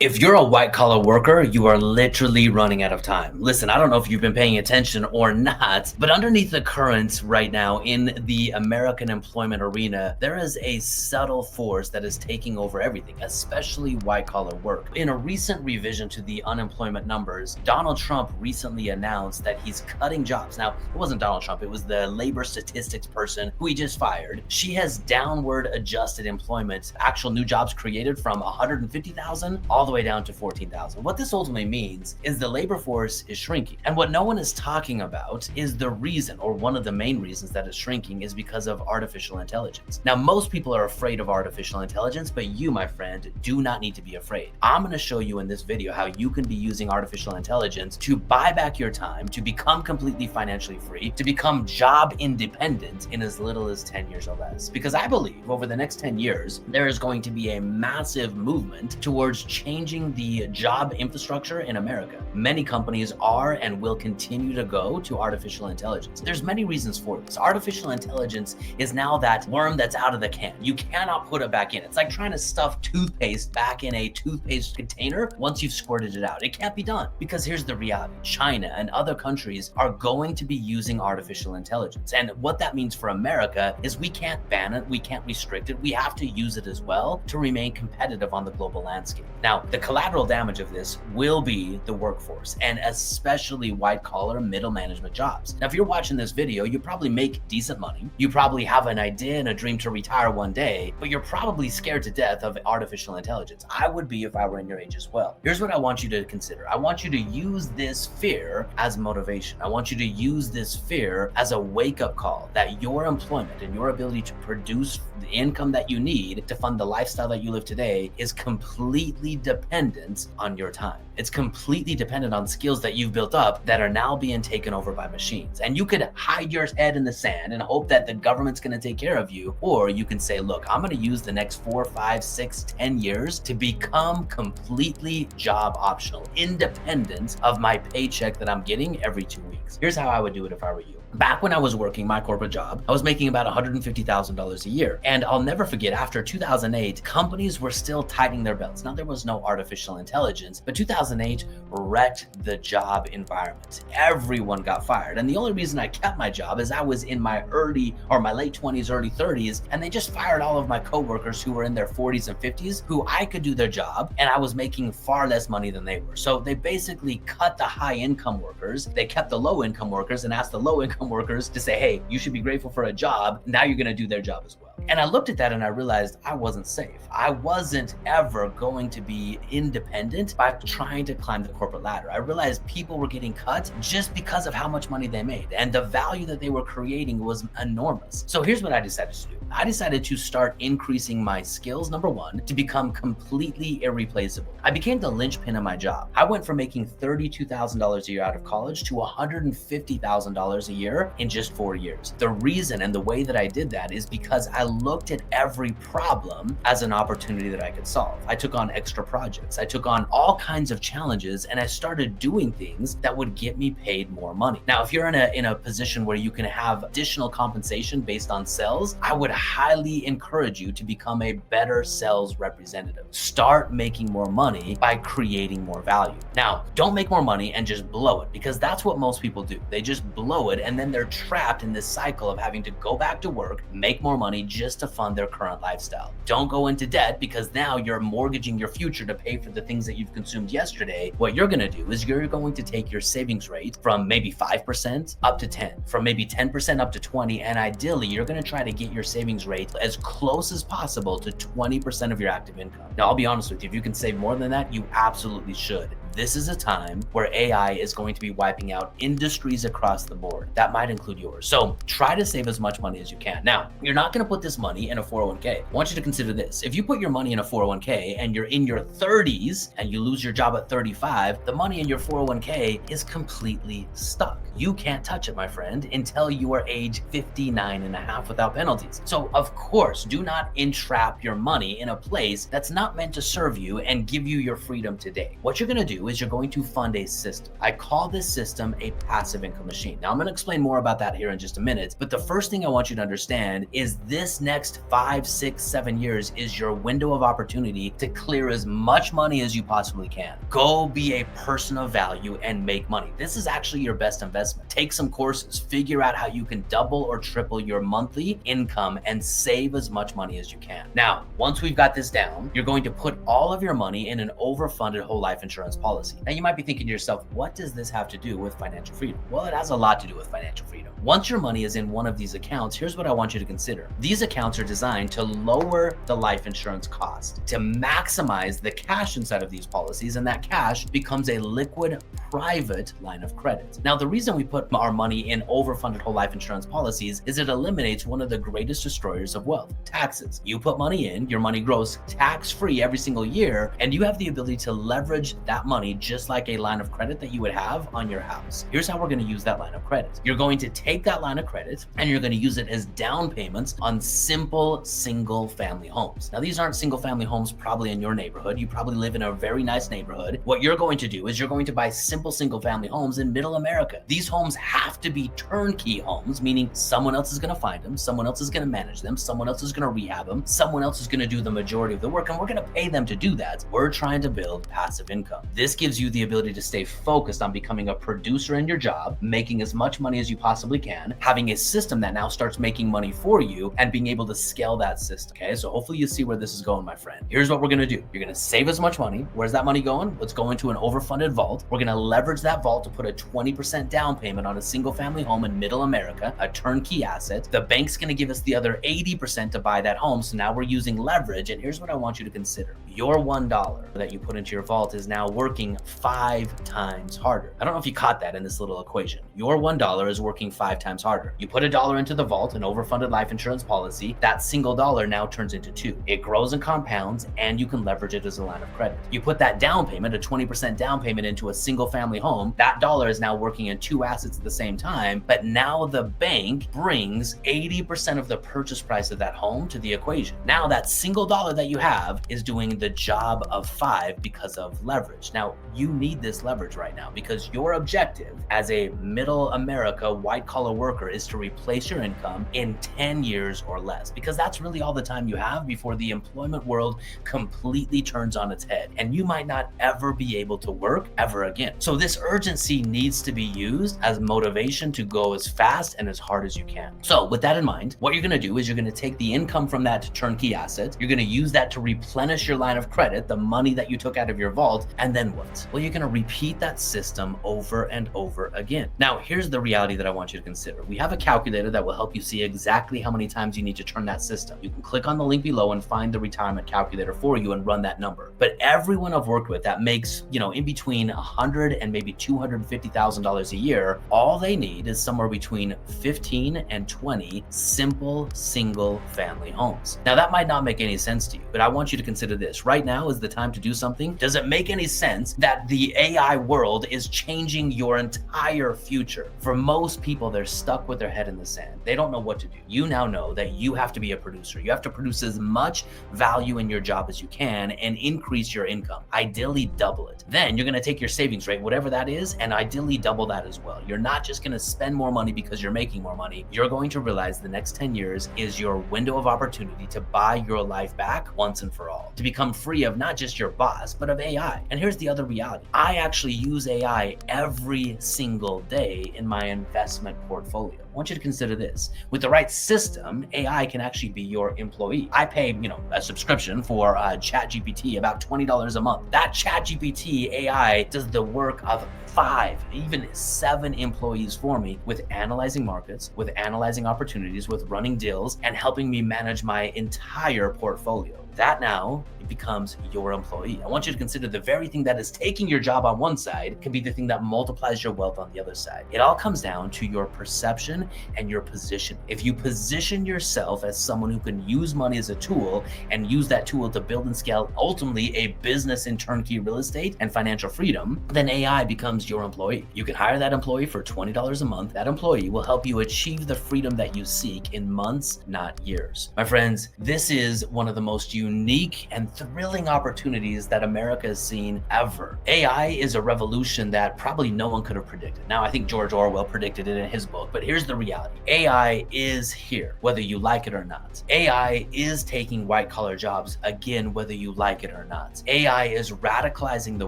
If you're a white collar worker, you are literally running out of time. Listen, I don't know if you've been paying attention or not, but underneath the currents right now in the American employment arena, there is a subtle force that is taking over everything, especially white collar work. In a recent revision to the unemployment numbers, Donald Trump recently announced that he's cutting jobs. Now, it wasn't Donald Trump, it was the labor statistics person who he just fired. She has downward adjusted employment, actual new jobs created from 150,000 all the way down to 14,000. What this ultimately means is the labor force is shrinking. And what no one is talking about is the reason, or one of the main reasons that it's shrinking, is because of artificial intelligence. Now, most people are afraid of artificial intelligence, but you, my friend, do not need to be afraid. I'm going to show you in this video how you can be using artificial intelligence to buy back your time, to become completely financially free, to become job independent in as little as 10 years or less. Because I believe over the next 10 years, there is going to be a massive movement towards changing the job infrastructure in America. Many companies are and will continue to go to artificial intelligence. There's many reasons for this. Artificial intelligence is now that worm that's out of the can. You cannot put it back in. It's like trying to stuff toothpaste back in a toothpaste container once you've squirted it out. It can't be done, because here's the reality. China and other countries are going to be using artificial intelligence. And what that means for America is we can't ban it, we can't restrict it, we have to use it as well to remain competitive on the global landscape. Now, the collateral damage of this will be the workforce, and especially white collar middle management jobs. Now, if you're watching this video, you probably make decent money. You probably have an idea and a dream to retire one day, but you're probably scared to death of artificial intelligence. I would be if I were in your age as well. Here's what I want you to consider. I want you to use this fear as motivation. I want you to use this fear as a wake-up call that your employment and your ability to produce the income that you need to fund the lifestyle that you live today is completely dependent on your time. It's completely dependent on skills that you've built up that are now being taken over by machines. And you could hide your head in the sand and hope that the government's going to take care of you. Or you can say, look, I'm going to use the next 4, 5, 6, 10 years to become completely job optional, independent of my paycheck that I'm getting every 2 weeks. Here's how I would do it if I were you. Back when I was working my corporate job, I was making about $150,000 a year. And I'll never forget, after 2008, companies were still tightening their belts. Now, there was no artificial intelligence, but 2008 wrecked the job environment. Everyone got fired. And the only reason I kept my job is I was in my late 20s, early 30s, and they just fired all of my coworkers who were in their 40s and 50s, who I could do their job, and I was making far less money than they were. So they basically cut the high income workers, they kept the low income workers, and asked the low income workers to say, hey, you should be grateful for a job. Now you're going to do their job as well. And I looked at that and I realized I wasn't safe. I wasn't ever going to be independent by trying to climb the corporate ladder. I realized people were getting cut just because of how much money they made, and the value that they were creating was enormous. So here's what I decided to do. I decided to start increasing my skills, number one, to become completely irreplaceable. I became the linchpin of my job. I went from making $32,000 a year out of college to $150,000 a year in just 4 years. The reason and the way that I did that is because I looked at every problem as an opportunity that I could solve. I took on extra projects. I took on all kinds of challenges, and I started doing things that would get me paid more money. Now, if you're in a position where you can have additional compensation based on sales, I would highly encourage you to become a better sales representative. Start making more money by creating more value. Now, don't make more money and just blow it, because that's what most people do. They just blow it, and then they're trapped in this cycle of having to go back to work, make more money just to fund their current lifestyle. Don't go into debt, because now you're mortgaging your future to pay for the things that you've consumed yesterday. What you're going to do is you're going to take your savings rate from maybe 5% up to 10, from maybe 10% up to 20, and ideally you're going to try to get your savings rate as close as possible to 20% of your active income. Now, I'll be honest with you, if you can save more than that, you absolutely should. This is a time where AI is going to be wiping out industries across the board. That might include yours. So try to save as much money as you can. Now, you're not going to put this money in a 401k. I want you to consider this. If you put your money in a 401k and you're in your 30s and you lose your job at 35, the money in your 401k is completely stuck. you can't touch it, my friend, until you are age 59 and a half without penalties. So of course, do not entrap your money in a place that's not meant to serve you and give you your freedom today. What you're gonna do is you're going to fund a system. I call this system a passive income machine. Now I'm gonna explain more about that here in just a minute, but the first thing I want you to understand is this next 5, 6, 7 years is your window of opportunity to clear as much money as you possibly can. Go be a person of value and make money. This is actually your best investment. Take some courses, figure out how you can double or triple your monthly income and save as much money as you can. Now, once we've got this down, you're going to put all of your money in an overfunded whole life insurance policy. Now, you might be thinking to yourself, what does this have to do with financial freedom? Well, it has a lot to do with financial freedom. Once your money is in one of these accounts, here's what I want you to consider. These accounts are designed to lower the life insurance cost, to maximize the cash inside of these policies, and that cash becomes a liquid private line of credit. Now, the reason we put our money in overfunded whole life insurance policies is it eliminates one of the greatest destroyers of wealth, taxes. You put money in, your money grows tax-free every single year, and you have the ability to leverage that money just like a line of credit that you would have on your house. Here's how we're going to use that line of credit. You're going to take that line of credit and you're going to use it as down payments on simple single family homes. Now, these aren't single family homes probably in your neighborhood. You probably live in a very nice neighborhood. What you're going to do is you're going to buy simple single family homes in middle America. These homes have to be turnkey homes, meaning someone else is going to find them, someone else is going to manage them, someone else is going to rehab them, someone else is going to do the majority of the work, and we're going to pay them to do that. We're trying to build passive income. This gives you the ability to stay focused on becoming a producer in your job, making as much money as you possibly can, having a system that now starts making money for you, and being able to scale that system. Okay, so hopefully you see where this is going, my friend. Here's what we're going to do. You're going to save as much money. Where's that money going? Let's go into an overfunded vault. We're going to leverage that vault to put a 20% down payment on a single family home in middle America, a turnkey asset. The bank's going to give us the other 80% to buy that home. So now we're using leverage. And here's what I want you to consider. Your $1 that you put into your vault is now working 5 times harder. I don't know if you caught that in this little equation. Your $1 is working 5 times harder. You put $1 into the vault, an overfunded life insurance policy, that single dollar now turns into 2. It grows and compounds, and you can leverage it as a line of credit. You put that down payment, a 20% down payment into a single family home, that dollar is now working in 2 assets at the same time, but now the bank brings 80% of the purchase price of that home to the equation. Now that single dollar that you have is doing the job of 5 because of leverage. Now, you need this leverage right now because your objective as a middle America white collar worker is to replace your income in 10 years or less, because that's really all the time you have before the employment world completely turns on its head and you might not ever be able to work ever again. So this urgency needs to be used as motivation to go as fast and as hard as you can. So with that in mind, what you're going to do is you're going to take the income from that turnkey asset, you're going to use that to replenish your line of credit, the money that you took out of your vault, and then what? Well, you're going to repeat that system over and over again. Now, here's the reality that I want you to consider. We have a calculator that will help you see exactly how many times you need to turn that system. You can click on the link below and find the retirement calculator for you and run that number. But everyone I've worked with that makes, in between $100,000 and maybe $250,000 a year, all they need is somewhere between 15 and 20 simple single family homes. Now, that might not make any sense to you, but I want you to consider this. Right now is the time to do something. Does it make any sense that the AI world is changing your entire future? For most people, they're stuck with their head in the sand. They don't know what to do. You now know that you have to be a producer. You have to produce as much value in your job as you can and increase your income. Ideally, double it. Then you're going to take your savings rate, whatever that is, and ideally double that as well. You're not just going to spend more money because you're making more money. You're going to realize the next 10 years is your window of opportunity to buy your life back once and for all, to become free of not just your boss, but of AI. And here's the other reality. I actually use AI every single day in my investment portfolio. I want you to consider this. With the right system, AI can actually be your employee. I pay, a subscription for ChatGPT, about $20 a month. That ChatGPT AI does the work of 5, even 7 employees for me with analyzing markets, with analyzing opportunities, with running deals, and helping me manage my entire portfolio. that now it becomes your employee. I want you to consider the very thing that is taking your job on one side can be the thing that multiplies your wealth on the other side. It all comes down to your perception and your position. If you position yourself as someone who can use money as a tool and use that tool to build and scale ultimately a business in turnkey real estate and financial freedom, then AI becomes your employee. You can hire that employee for $20 a month. That employee will help you achieve the freedom that you seek in months, not years. My friends, this is one of the most unique and thrilling opportunities that America has seen ever. AI is a revolution that probably no one could have predicted. Now, I think George Orwell predicted it in his book, but here's the reality. AI is here, whether you like it or not. AI is taking white-collar jobs, again, whether you like it or not. AI is radicalizing the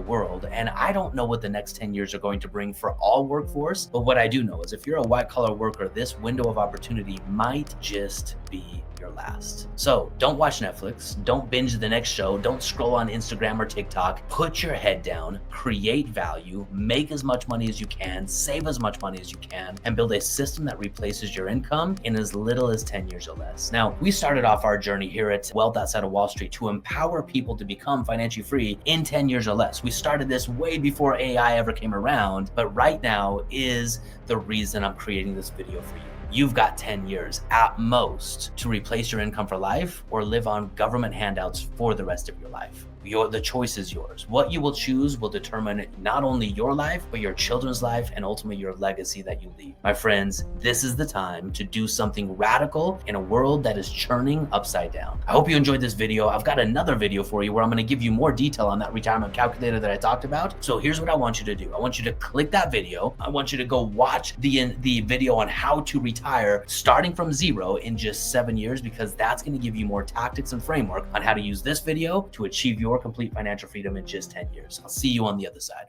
world, and I don't know what the next 10 years are going to bring for all workforce, but what I do know is if you're a white-collar worker, this window of opportunity might just be your last. So don't watch Netflix, don't binge the next show, don't scroll on Instagram or TikTok. Put your head down, create value, make as much money as you can, save as much money as you can, and build a system that replaces your income in as little as 10 years or less. Now, we started off our journey here at Wealth Outside of Wall Street to empower people to become financially free in 10 years or less. We started this way before AI ever came around, but right now is the reason I'm creating this video for you. You've got 10 years at most to replace your income for life or live on government handouts for the rest of your life. The choice is yours. What you will choose will determine not only your life, but your children's life and ultimately your legacy that you leave. My friends, this is the time to do something radical in a world that is churning upside down. I hope you enjoyed this video. I've got another video for you where I'm going to give you more detail on that retirement calculator that I talked about. So here's what I want you to do. I want you to click that video. I want you to go watch the video on how to retire starting from zero in just 7 years, because that's going to give you more tactics and framework on how to use this video to achieve your complete financial freedom in just 10 years. I'll see you on the other side.